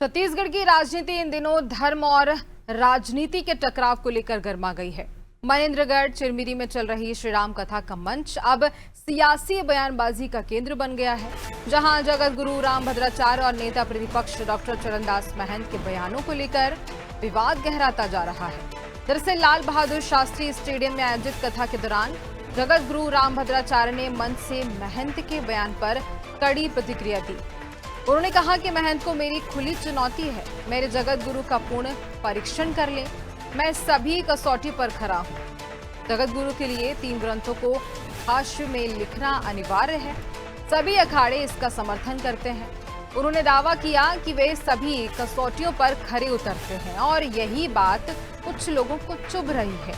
छत्तीसगढ़ की राजनीति इन दिनों धर्म और राजनीति के टकराव को लेकर गर्मा गई है। मनेन्द्रगढ़ चिरमिरी में चल रही श्री राम कथा का मंच अब सियासी बयानबाजी का केंद्र बन गया है, जहां जगत गुरु रामभद्राचार्य और नेता प्रतिपक्ष डॉक्टर चरणदास महंत के बयानों को लेकर विवाद गहराता जा रहा है। दरअसल लाल बहादुर शास्त्री स्टेडियम में आयोजित कथा के दौरान जगत गुरु रामभद्राचार्य ने मंच से महंत के बयान पर कड़ी प्रतिक्रिया दी। उन्होंने कहा कि महंत को मेरी खुली चुनौती है, मेरे जगत गुरु का पूर्ण परीक्षण कर लें, मैं सभी कसौटी पर खड़ा हूं। जगत गुरु के लिए 3 ग्रंथों को भाष्य में लिखना अनिवार्य है। सभी अखाड़े इसका समर्थन करते हैं। उन्होंने दावा किया कि वे सभी कसौटियों पर खरे उतरते हैं और यही बात कुछ लोगों को चुभ रही है।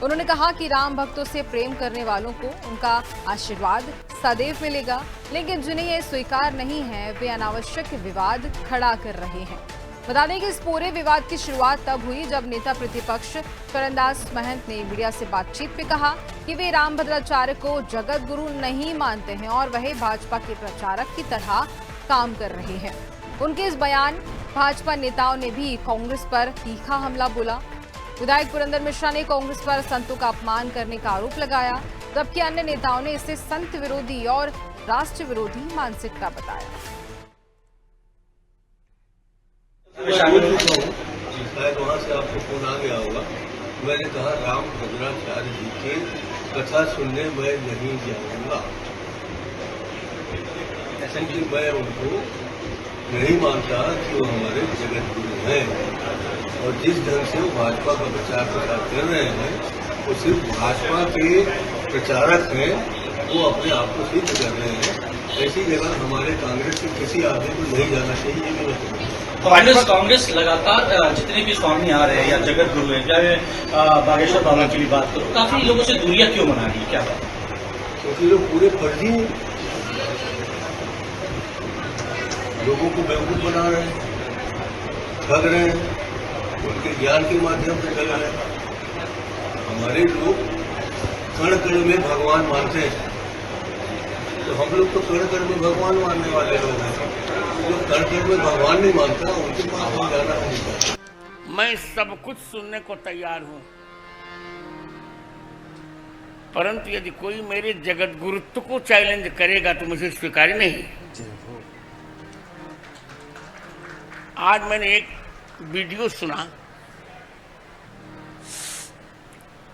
उन्होंने कहा कि राम भक्तों से प्रेम करने वालों को उनका आशीर्वाद सदैव मिलेगा, लेकिन जिन्हें यह स्वीकार नहीं है वे अनावश्यक विवाद खड़ा कर रहे हैं। बता दें कि इस पूरे विवाद की शुरुआत तब हुई जब नेता प्रतिपक्ष चरणदास महंत ने मीडिया से बातचीत में कहा कि वे रामभद्राचार्य को जगत गुरु नहीं मानते हैं और वह भाजपा के प्रचारक की तरह काम कर रहे हैं। उनके इस बयान भाजपा नेताओं ने भी कांग्रेस पर तीखा हमला बोला। विधायक पुरंदर मिश्रा ने कांग्रेस पर संतों का अपमान करने का आरोप लगाया, जबकि अन्य नेताओं ने इसे संत विरोधी और राष्ट्र विरोधी मानसिकता बताया। शायद वहाँ से आपको फोन आ गया होगा। मैंने कहा रामभद्राचार्य जी की कथा सुनने मैं नहीं जाऊंगा, क्योंकि मैं उनको नहीं मानता कि वो हमारे जगत गुरु हैं। और जिस ढंग से वो भाजपा का प्रचार कर रहे हैं वो सिर्फ भाजपा के प्रचारक हैं, वो अपने आप को सिद्ध कर रहे हैं। ऐसी जगह हमारे कांग्रेस के किसी आदमी को नहीं जाना चाहिए। कांग्रेस लगातार जितने भी स्वामी आ रहे हैं या जगत गुरु है, चाहे बागेश्वर बाबा की भी बात करो, काफी लोगों से दूरियां क्यों बना रही है, क्या बात? क्योंकि लोग पूरे फर्जी हैं, लोगों को बेवकूफ बना रहे हैं, ठग रहे हैं, उनके ज्ञान के माध्यम से ठग रहे हैं। हमारे लोग कण कण में भगवान मानते हैं, तो हम लोग तो कण कण में भगवान मानने वाले लोग हैं। जो कण कण में भगवान नहीं मानता उनके पास हम जाना नहीं चाहता। मैं सब कुछ सुनने को तैयार हूं, परंतु यदि कोई मेरे जगत गुरुत्व को चैलेंज करेगा तो मुझे स्वीकार्य नहीं। आज मैंने एक वीडियो सुना,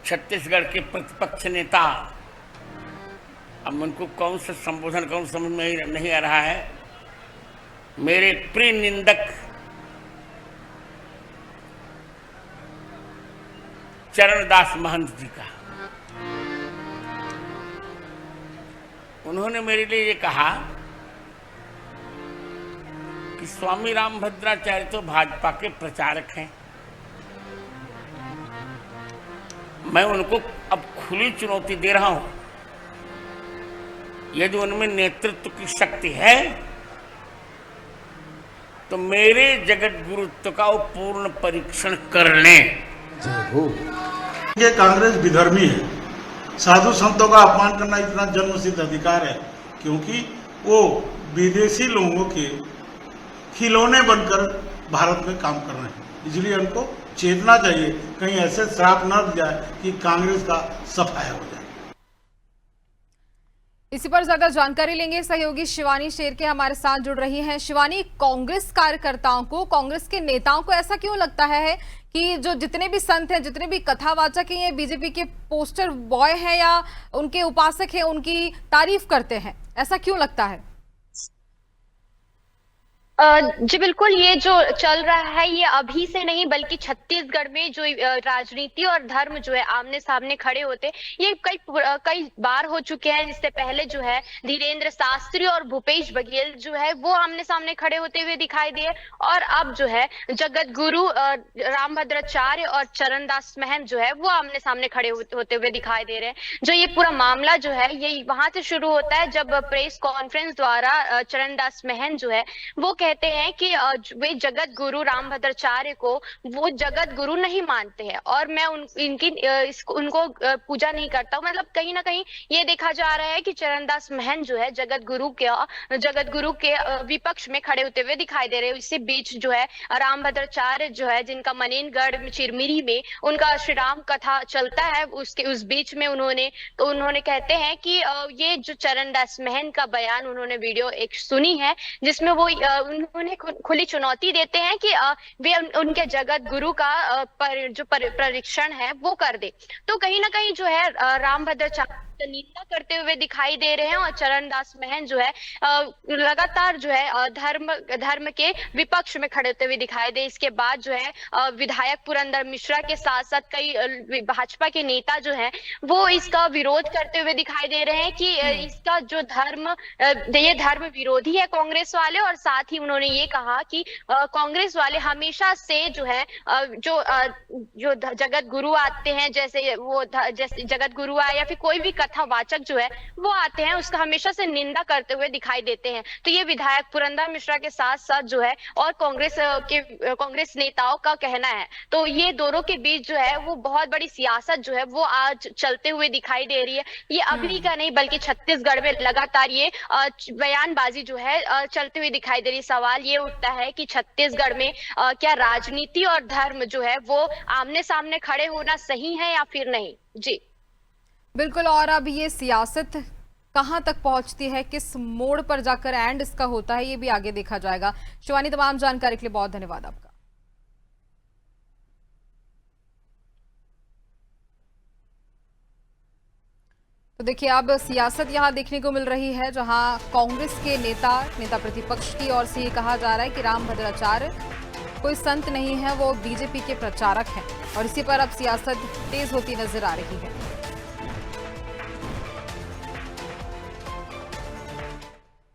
छत्तीसगढ़ के प्रतिपक्ष नेता, अब उनको कौन सा संबोधन कौन समझ में नहीं आ रहा है, मेरे प्रिय निंदक चरणदास महंत जी का। उन्होंने मेरे लिए ये कहा कि स्वामी रामभद्राचार्य तो भाजपा के प्रचारक हैं। मैं उनको अब खुली चुनौती दे रहा हूं, यदि उनमें नेतृत्व की शक्ति है तो मेरे जगत गुरुत्व का वो पूर्ण परीक्षण कर लें। ये कांग्रेस विधर्मी है। साधु संतों का अपमान करना इतना जन्मसिद्ध अधिकार है, क्योंकि वो विदेशी लोगों के खिलौने बनकर भारत में काम कर रहे हैं। इसलिए उनको चेतना चाहिए, कहीं ऐसे श्राप न दिया कि कांग्रेस का सफाया हो जाए। इसी पर ज्यादा जानकारी लेंगे, सहयोगी शिवानी शेरके हमारे साथ जुड़ रही हैं। शिवानी, कांग्रेस कार्यकर्ताओं को, कांग्रेस के नेताओं को ऐसा क्यों लगता है कि जो जितने भी संत हैं, जितने भी कथावाचक हैं, ये बीजेपी के पोस्टर बॉय हैं या उनके उपासक हैं, उनकी तारीफ करते हैं? ऐसा क्यों लगता है? जी बिल्कुल, ये जो चल रहा है ये अभी से नहीं बल्कि छत्तीसगढ़ में जो राजनीति और धर्म जो है आमने सामने खड़े होते, ये कई बार हो चुके हैं। इससे पहले जो है धीरेन्द्र शास्त्री और भूपेश बघेल जो है वो आमने सामने खड़े होते हुए दिखाई दिए, और अब जो है जगत गुरु रामभद्राचार्य और चरणदास महंत जो है वो आमने सामने खड़े होते हुए दिखाई दे रहे हैं। जो ये पूरा मामला जो है ये वहां से शुरू होता है जब प्रेस कॉन्फ्रेंस द्वारा चरणदास महंत जो है वो कहते हैं कि वे जगत गुरु रामभद्राचार्य को वो जगत गुरु नहीं मानते हैं और मैं उनको पूजा नहीं करता हूं। मतलब कहीं ना कहीं ये देखा जा रहा है कि चरणदास महंत जो है जगत गुरु के विपक्ष में खड़े होते हुए दिखाई दे रहे हैं। इसी बीच जो है रामभद्राचार्य जो है जिनका मनेनगढ़ चिरमिरी में उनका श्री राम कथा चलता है, उस बीच में उन्होंने कहते हैं कि ये जो चरणदास महंत का बयान उन्होंने वीडियो एक सुनी है जिसमें वो उन्होंने खुली चुनौती देते हैं कि वे उनके जगत गुरु का परीक्षण है वो कर दे। तो कहीं ना कहीं जो है रामभद्राचार्य निंदा करते हुए दिखाई दे रहे हैं और चरणदास महंत जो है लगातार जो है धर्म के विपक्ष में खड़े होते हुए दिखाई दे। इसके बाद जो है विधायक पुरंदर मिश्रा के साथ साथ कई भाजपा के नेता जो हैं वो इसका विरोध करते हुए दिखाई दे रहे हैं कि इसका जो ये धर्म विरोधी है कांग्रेस वाले। और साथ ही उन्होंने ये कहा कि कांग्रेस वाले हमेशा से जो है जो जगत गुरु आते हैं, जैसे जगत गुरु आए या फिर कोई भी कथावाचक जो है वो आते हैं उसका हमेशा से निंदा करते हुए दिखाई देते हैं। तो ये विधायक पुरंदर मिश्रा के साथ साथ जो है और कांग्रेस नेताओं का कहना है। तो ये दोनों के बीच जो है वो बहुत बड़ी सियासत जो है वो आज चलते हुए दिखाई दे रही है। ये अभी का नहीं बल्कि छत्तीसगढ़ में लगातार ये बयानबाजी जो है चलते हुए दिखाई दे रही है। सवाल ये उठता है कि छत्तीसगढ़ में क्या राजनीति और धर्म जो है वो आमने सामने खड़े होना सही है या फिर नहीं? जी बिल्कुल। और अब ये सियासत कहां तक पहुंचती है, किस मोड़ पर जाकर एंड इसका होता है, ये भी आगे देखा जाएगा। शिवानी, तमाम जानकारी के लिए बहुत धन्यवाद आपका। तो देखिए अब सियासत यहां देखने को मिल रही है जहां कांग्रेस के नेता प्रतिपक्ष की ओर से ये कहा जा रहा है कि रामभद्राचार्य कोई संत नहीं है, वो बीजेपी के प्रचारक हैं और इसी पर अब सियासत तेज होती नजर आ रही है।